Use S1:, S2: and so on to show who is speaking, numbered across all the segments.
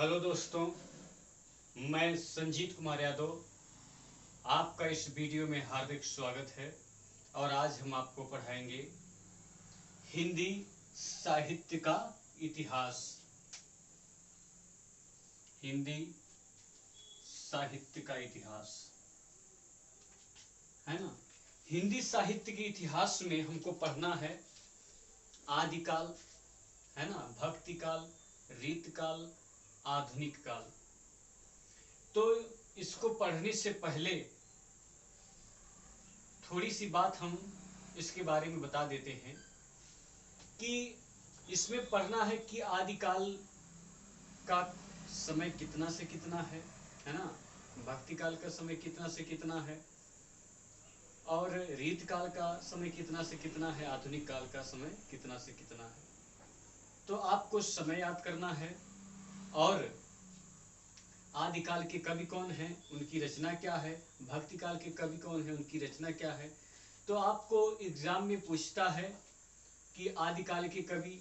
S1: Hello दोस्तों, मैं संजीत कुमार यादव आपका इस वीडियो में हार्दिक स्वागत है। और आज हम आपको पढ़ाएंगे हिंदी साहित्य का इतिहास। हिंदी साहित्य का इतिहास है ना। हिंदी साहित्य के इतिहास में हमको पढ़ना है आदिकाल, है ना, भक्ति काल, रीतकाल, आधुनिक काल। तो इसको पढ़ने से पहले थोड़ी सी बात हम इसके बारे में बता देते हैं कि इसमें पढ़ना है कि आदिकाल का समय कितना से कितना है ना, भक्ति काल का समय कितना से कितना है, और रीत काल का समय कितना से कितना है, आधुनिक काल का समय कितना से कितना है। तो आपको समय याद करना है और आदिकाल के कवि कौन हैं, उनकी रचना क्या है, भक्ति काल के कवि कौन हैं, उनकी रचना क्या है। तो आपको एग्जाम में पूछता है कि आदिकाल के कवि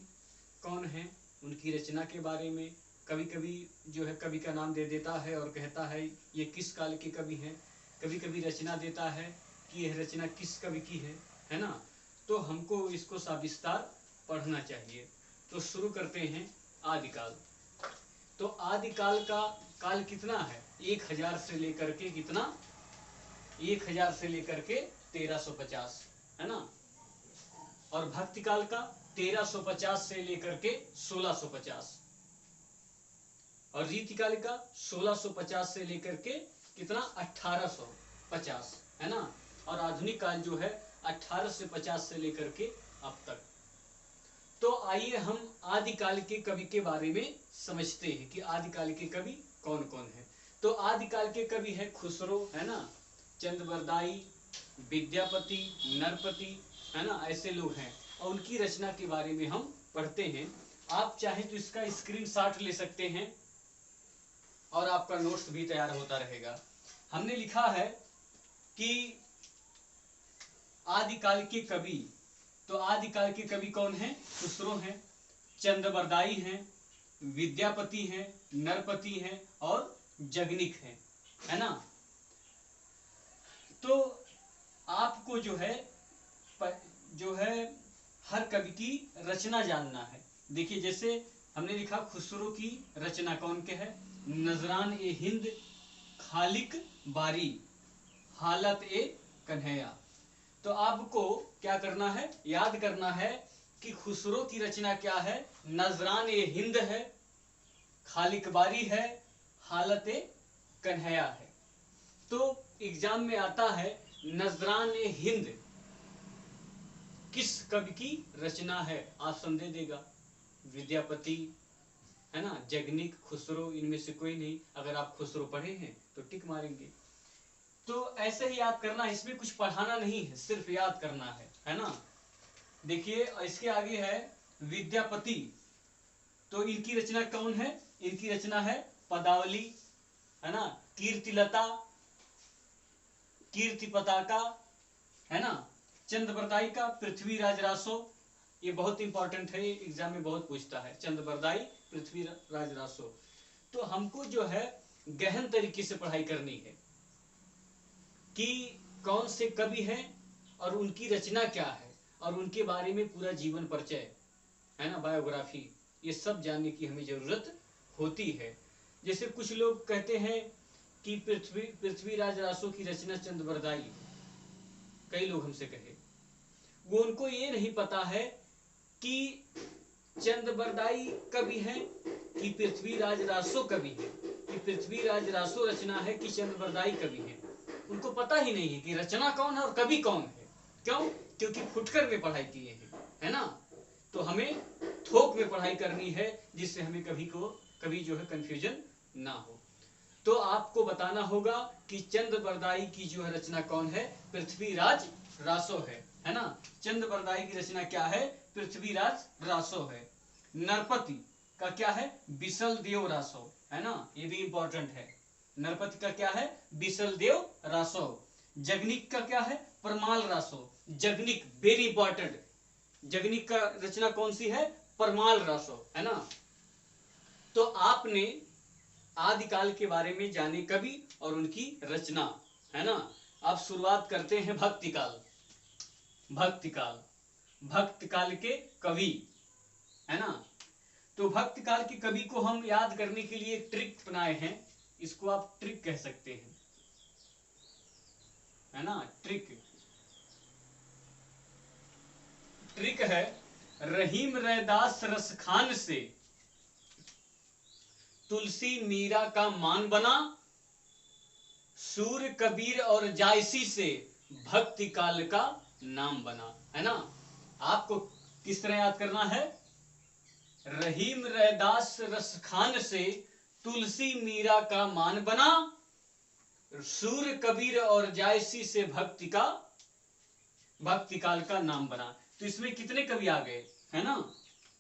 S1: कौन हैं, उनकी रचना के बारे में। कभी कभी जो है कवि का नाम दे देता है और कहता है ये किस काल के कवि हैं। कभी कभी रचना देता है कि यह रचना किस कवि की है ना। तो हमको इसको सविस्तार पढ़ना चाहिए। तो शुरू करते हैं आदिकाल। तो आदिकाल का काल कितना है, 1000 से लेकर के कितना, 1000 से लेकर के 1350, है ना। और भक्ति काल का 1350 से लेकर के 1650, और रीतिकाल का 1650 से लेकर के कितना, 1850, है ना। और आधुनिक काल जो है 1850 से लेकर के अब तक। तो आइए हम आदिकाल के कवि के बारे में समझते हैं कि आदिकाल के कवि कौन कौन है। तो आदिकाल के कवि है खुसरो, है ना, चंद्रबरदाई, विद्यापति, नरपति, है ना, ऐसे लोग हैं। और उनकी रचना के बारे में हम पढ़ते हैं। आप चाहे तो इसका स्क्रीनशॉट ले सकते हैं और आपका नोट्स भी तैयार होता रहेगा। हमने लिखा है कि आदिकाल के कवि, तो आदिकाल के कवि कौन हैं, खुसरो हैं, चंद्रबरदाई हैं, विद्यापति हैं, नरपति हैं और जगनिक हैं, है ना। तो आपको जो है हर कवि की रचना जानना है। देखिए जैसे हमने लिखा खुसरो की रचना कौन के है, नजरान ए हिंद, खालिक बारी, हालत ए कन्हैया। तो आपको क्या करना है, याद करना है कि खुसरो की रचना क्या है, नजरान ए हिंद है, खालिक बारी है, हालत ए कन्हैया है। तो एग्जाम में आता है नजरान ए हिंद किस कवि की रचना है, ऑप्शन दे देगा, विद्यापति, है ना, जगनिक, खुसरो, इनमें से कोई नहीं। अगर आप खुसरो पढ़े हैं तो टिक मारेंगे। तो ऐसे ही याद करना है, इसमें कुछ पढ़ाना नहीं है, सिर्फ याद करना है ना। देखिए इसके आगे है विद्यापति। तो इनकी रचना कौन है, इनकी रचना है पदावली, है ना, कीर्तिलता, कीर्ति पताका, है ना, चंद्रबरदाई का पृथ्वीराज रासो। ये बहुत इंपॉर्टेंट है, एग्जाम में बहुत पूछता है, चंद्रबरदाई, पृथ्वीराज रासो। तो हमको जो है गहन तरीके से पढ़ाई करनी है कि कौन से कवि हैं और उनकी रचना क्या है, और उनके बारे में पूरा जीवन परिचय, है ना, बायोग्राफी, ये सब जानने की हमें जरूरत होती है। जैसे कुछ लोग कहते हैं कि पृथ्वीराज रासो की रचना चंद्रबरदाई, कई लोग हमसे कहे, वो उनको ये नहीं पता है कि चंद्रबरदाई कवि है कि पृथ्वीराज रासो कवि है, कि पृथ्वीराज रासो रचना है कि चंद्रबरदाई कवि है। उनको पता ही नहीं है कि रचना कौन है और कवि कौन है। क्यों? क्योंकि फुटकर में पढ़ाई किए हैं, है ना। तो हमें थोक में पढ़ाई करनी है जिससे हमें कभी जो है कंफ्यूजन ना हो। तो आपको बताना होगा कि चंद्रबरदाई की जो है रचना कौन है, पृथ्वीराज रासो है ना। चंद्रबरदाई की रचना क्या है, पृथ्वीराज रासो है। नरपति का क्या है, बिसल देव रासो, है ना, ये भी इंपॉर्टेंट है। नरपति का क्या है, बिसल देव रासो। जगनिक का क्या है, परमाल रासो। जगनिक वेरी इंपॉर्टेंट, जगनिक का रचना कौन सी है, परमाल रासो, है ना। तो आपने आदिकाल के बारे में जाने कवि और उनकी रचना, है ना। अब शुरुआत करते हैं भक्ति काल। भक्ति काल, भक्त काल के कवि, है ना। तो भक्त काल के कवि को हम याद करने के लिए एक ट्रिक बनाए हैं, इसको आप ट्रिक कह सकते हैं, है ना। ट्रिक, ट्रिक है रहीम रैदास रस खान से तुलसी मीरा का मान बना, सूर्य कबीर और जायसी से भक्ति काल का नाम बना, है ना। आपको किस तरह याद करना है? रहीम रैदास रस खान से तुलसी मीरा का मान बना, सूर्य कबीर और जायसी से भक्ति काल का नाम बना। तो इसमें कितने कवि आ गए, है ना।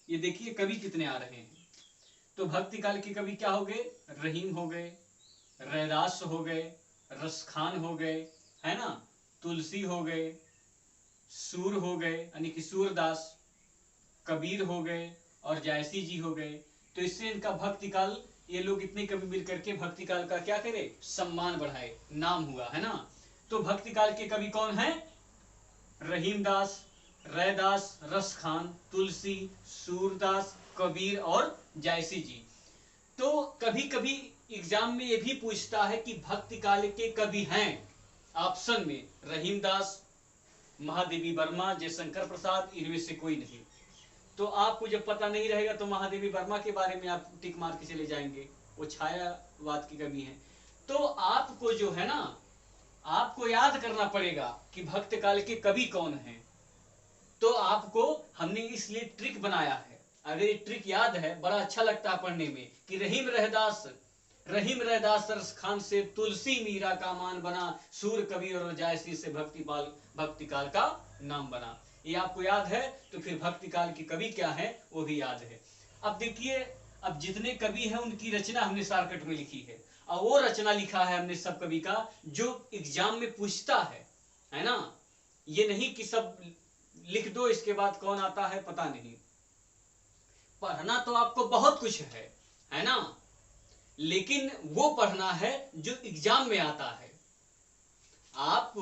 S1: ये देखिए कवि कितने आ रहे हैं। तो भक्ति काल के कवि क्या हो गए? रहीम हो गए, रैदास हो गए, रसखान हो गए, है ना, तुलसी हो गए, सूर हो गए यानी कि सूरदास, कबीर हो गए और जायसी जी हो गए। तो इससे इनका भक्ति काल, ये लोग इतने कवि मिलकर के भक्ति काल का क्या करे? सम्मान बढ़ाए, नाम हुआ, है ना। तो भक्ति काल के कवि कौन है? रहीमदास, रैदास, रसखान, तुलसी, सूरदास, कबीर और जायसी जी। तो कभी कभी एग्जाम में ये भी पूछता है कि भक्ति काल के कवि हैं, ऑप्शन में रहीमदास, महादेवी वर्मा, जयशंकर प्रसाद, इनमें से कोई नहीं। तो आपको जब पता नहीं रहेगा तो महादेवी वर्मा के बारे में आप टिक मार के चले जाएंगे, वो छायावाद की कवि हैं। तो आपको जो है ना, आपको याद करना पड़ेगा कि भक्त काल के कवि कौन हैं। तो आपको हमने इसलिए ट्रिक बनाया है। अगर ये ट्रिक याद है, बड़ा अच्छा लगता है पढ़ने में कि रहीम रैदास रस खान से तुलसी मीरा का मान बना, सूर कबीर और जायसी से भक्ति काल का नाम बना। ये आपको याद है तो फिर भक्ति काल के कवि क्या है वो भी याद है। अब देखिए, अब जितने कवि हैं उनकी रचना हमने शॉर्टकट में लिखी है, और वो रचना लिखा है हमने सब कवि का जो एग्जाम में पूछता है ना। ये नहीं कि सब लिख दो इसके बाद कौन आता है पता नहीं। पढ़ना तो आपको बहुत कुछ है ना, लेकिन वो पढ़ना है जो एग्जाम में आता है। आप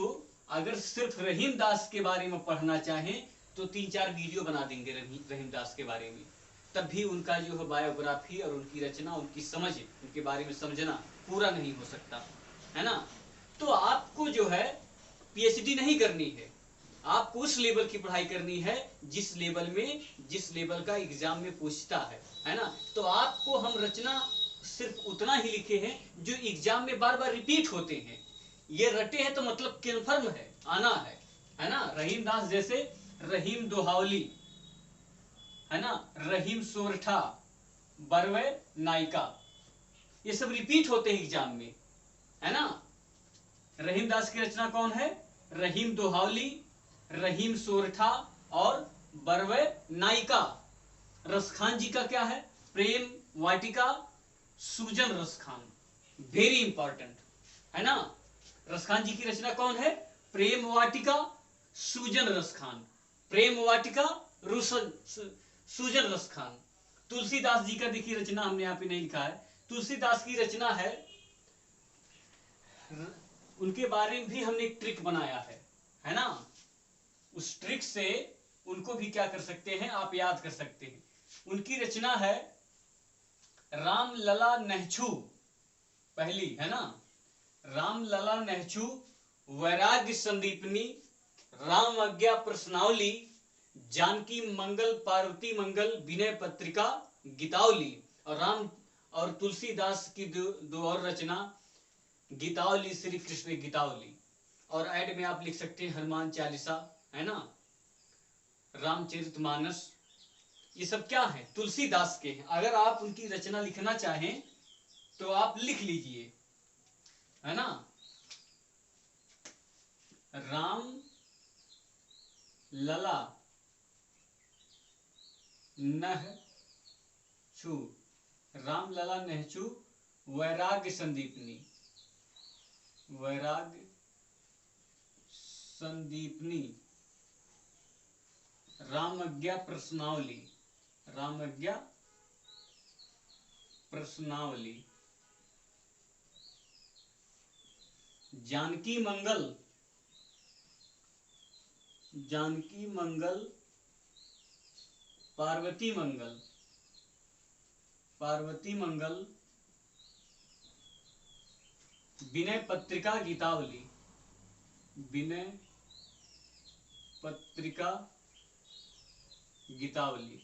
S1: अगर सिर्फ रहीम दास के बारे में पढ़ना चाहें तो 3-4 वीडियो बना देंगे रहीम दास के बारे में, तब भी उनका जो है बायोग्राफी और उनकी रचना, उनकी समझ, उनके बारे में समझना पूरा नहीं हो सकता, है ना। तो आपको जो है पीएचडी नहीं करनी है, आपको उस लेवल की पढ़ाई करनी है जिस लेवल का एग्जाम में पूछता है ना। तो आपको हम रचना सिर्फ उतना ही लिखे हैं जो एग्जाम में बार बार रिपीट होते हैं। ये रटे हैं तो मतलब कन्फर्म है, आना है ना। रहीम दास जैसे रहीम दोहावली, है ना, रहीम सोरठा, बरवे नायिका, ये सब रिपीट होते हैं एग्जाम में, है ना। रहीम दास की रचना कौन है? रहीम दोहावली, रहीम सोरठा और बरवे नायिका। रसखान जी का क्या है? प्रेम वाटिका, सूजन रसखान, वेरी इंपॉर्टेंट, है ना। रसखान जी की रचना कौन है? प्रेम वाटिका, सूजन रसखान, प्रेम वाटिका, सूजन रसखान। तुलसीदास जी का देखिए रचना हमने यहाँ पे नहीं लिखा है, तुलसीदास की रचना है, उनके बारे में भी हमने एक ट्रिक बनाया है ना। उस ट्रिक से उनको भी क्या कर सकते हैं, आप याद कर सकते हैं। उनकी रचना है राम लला नहछू, पहली, है ना, राम लला नहछू, वैराग्य संदीपनी, राम आज्ञा प्रश्नावली, जानकी मंगल, पार्वती मंगल, विनय पत्रिका, गीतावली। और तुलसीदास की दो और रचना, गीतावली, श्री कृष्ण गीतावली। और ऐड में आप लिख सकते हैं हनुमान चालीसा, है ना, रामचरितमानस। ये सब क्या है? तुलसीदास के हैं। अगर आप उनकी रचना लिखना चाहें तो आप लिख लीजिए, है ना। राम लला नहछू, राम लला नहछू, वैराग्य संदीपनी, वैराग्य संदीपनी, रामज्ञा प्रश्नावली, रामज्ञा प्रश्नावली, जानकी मंगल, जानकी मंगल, पार्वती मंगल, पार्वती मंगल, विनय पत्रिका गीतावली, विनय पत्रिका गीतावली,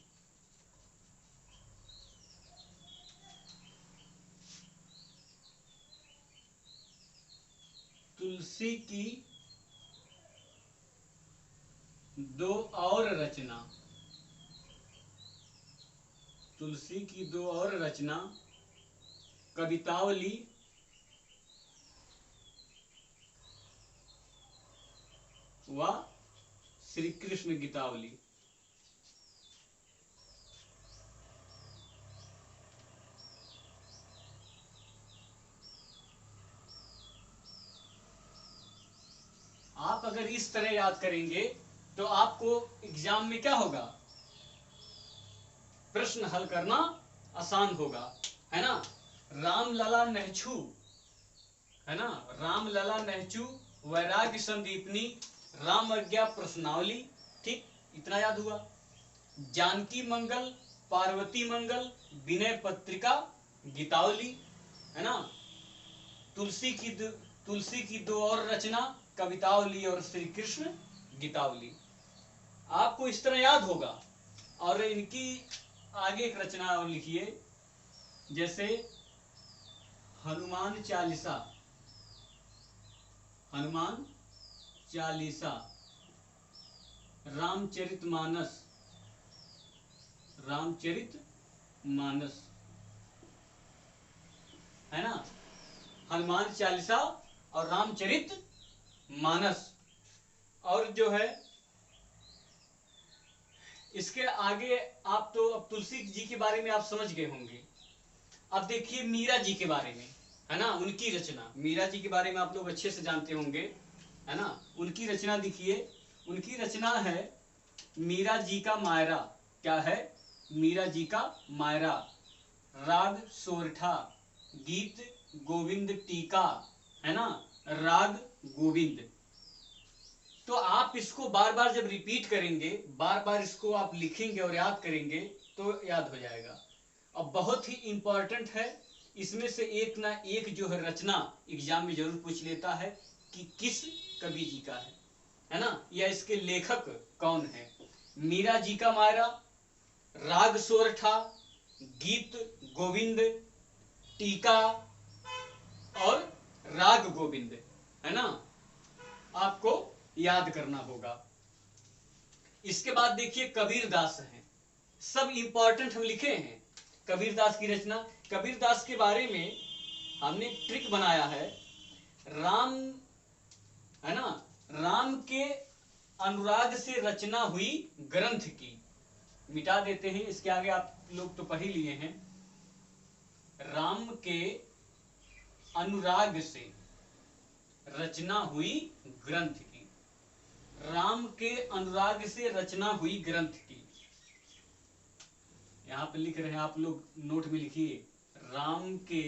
S1: तुलसी की दो और रचना, तुलसी की दो और रचना, कवितावली, व श्री कृष्ण गीतावली। आप अगर इस तरह याद करेंगे तो आपको एग्जाम में क्या होगा, प्रश्न हल करना आसान होगा, है ना। राम लला नहछू, है ना, राम लला नहछू, वैराग्य संदीपनी, राम अज्ञा प्रश्नावली, ठीक, इतना याद हुआ। जानकी मंगल, पार्वती मंगल, विनय पत्रिका गीतावली, है ना। तुलसी की दो और रचना, कवितावली और श्री कृष्ण गीतावली। आपको इस तरह याद होगा। और इनकी आगे एक रचना और लिखिए, जैसे हनुमान चालीसा, हनुमान चालीसा, रामचरितमानस, रामचरितमानस, है ना। हनुमान चालीसा और रामचरितमानस। और जो है इसके आगे आप तो अब तुलसी जी के बारे में आप समझ गए होंगे। अब देखिए मीरा जी के बारे में, है ना, उनकी रचना, मीरा जी के बारे में आप लोग अच्छे से जानते होंगे, है ना। उनकी रचना देखिए, उनकी रचना है मीरा जी का मायरा। क्या है, मीरा जी का मायरा, राग सोरठा, गीत गोविंद टीका, है ना, राग गोविंद। तो आप इसको बार बार जब रिपीट करेंगे, बार बार इसको आप लिखेंगे और याद करेंगे तो याद हो जाएगा। अब बहुत ही इंपॉर्टेंट है, इसमें से एक ना एक जो है रचना एग्जाम में जरूर पूछ लेता है कि किस कवि जी का है ना, या इसके लेखक कौन है। मीरा जी का मायरा, राग सोरठा, गीत गोविंद, टीका और राग गोविंद, है ना, आपको याद करना होगा। इसके बाद देखिए कबीरदास हैं, सब इंपॉर्टेंट हम लिखे हैं। कबीरदास की रचना, कबीरदास के बारे में हमने ट्रिक बनाया है। राम, है ना, राम के अनुराग से रचना हुई ग्रंथ की, मिटा देते हैं, इसके आगे आप लोग तो पढ़ ही लिए हैं। राम के अनुराग से रचना हुई ग्रंथ की, राम के अनुराग से रचना हुई ग्रंथ की। यहां पे लिख रहे हैं आप लोग, नोट में लिखिए, राम के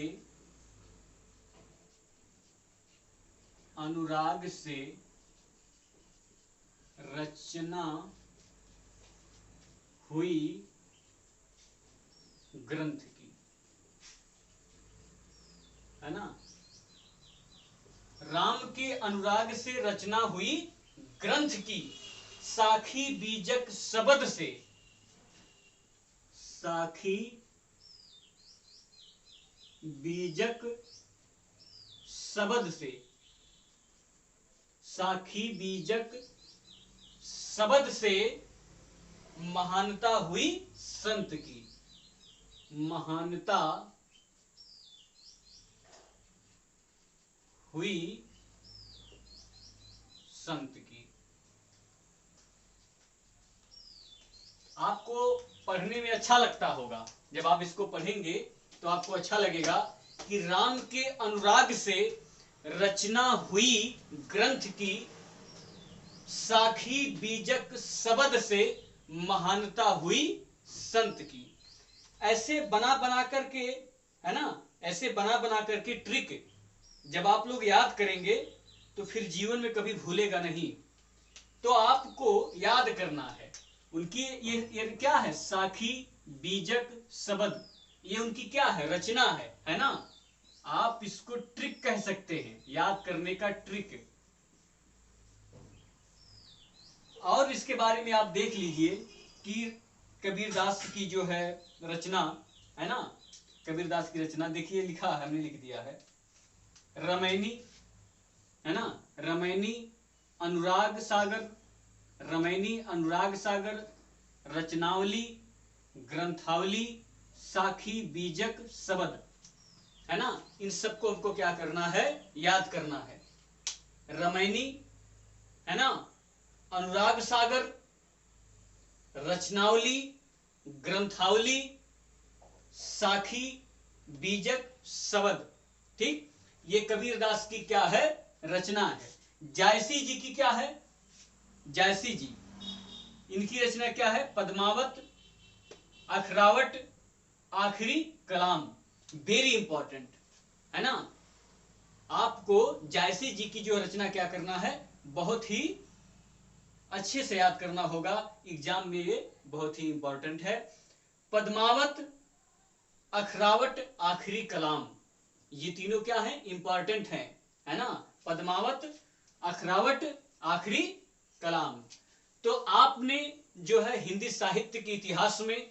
S1: अनुराग से रचना हुई ग्रंथ की, है ना। राम के अनुराग से रचना हुई ग्रंथ की, साखी बीजक शब्द से, साखी बीजक शब्द से, साखी बीजक शब्द से महानता हुई संत की, महानता हुई संत की। आपको पढ़ने में अच्छा लगता होगा, जब आप इसको पढ़ेंगे तो आपको अच्छा लगेगा कि राम के अनुराग से रचना हुई ग्रंथ की, साखी बीजक शब्द से महानता हुई संत की। ऐसे बना बना करके, है ना, ऐसे बना बना करके ट्रिक जब आप लोग याद करेंगे तो फिर जीवन में कभी भूलेगा नहीं। तो आपको याद करना है उनकी ये क्या है, साखी, बीजक, शबद, ये उनकी क्या है, रचना है ना। आप इसको ट्रिक कह सकते हैं, याद करने का ट्रिक। और इसके बारे में आप देख लीजिए कि कबीरदास की जो है रचना है ना, कबीरदास की रचना देखिए, लिखा है, हमने लिख दिया है, रमैनी है ना, रमैनी, अनुराग सागर, रमैनी, अनुराग सागर, रचनावली, ग्रंथावली, साखी, बीजक, शबद, है ना। इन सबको हमको क्या करना है, याद करना है। रमैनी है ना, अनुराग सागर, रचनावली, ग्रंथावली, साखी, बीजक, शबद। ठीक, ये कबीरदास की क्या है, रचना है। जायसी जी की क्या है, जायसी जी, इनकी रचना क्या है, पद्मावत, अखरावट, आखिरी कलाम। वेरी इंपॉर्टेंट है ना। आपको जायसी जी की जो रचना क्या करना है, बहुत ही अच्छे से याद करना होगा, एग्जाम में ये बहुत ही इंपॉर्टेंट है। पद्मावत, अखरावट, आखिरी कलाम, ये तीनों क्या है, इंपॉर्टेंट है ना। पद्मावत, अखरावट, आखिरी कलाम। तो आपने जो है हिंदी साहित्य के इतिहास में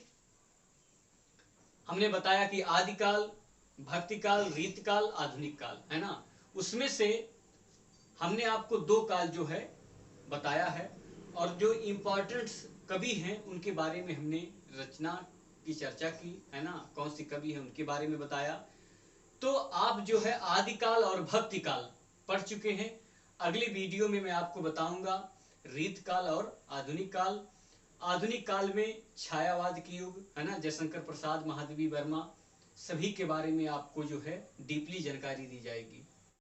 S1: हमने बताया कि आदिकाल, भक्तिकाल, रीतकाल, आधुनिक काल, है ना। उसमें से हमने आपको 2 काल जो है बताया है, और जो इंपॉर्टेंट कवि हैं उनके बारे में हमने रचना की चर्चा की, है ना, कौन सी कवि है उनके बारे में बताया। तो आप जो है आदिकाल और भक्तिकाल पढ़ चुके हैं। अगले वीडियो में मैं आपको बताऊंगा रीतकाल और आधुनिक काल। आधुनिक काल में छायावाद की युग, है ना, जयशंकर प्रसाद, महादेवी वर्मा, सभी के बारे में आपको जो है डीपली जानकारी दी जाएगी।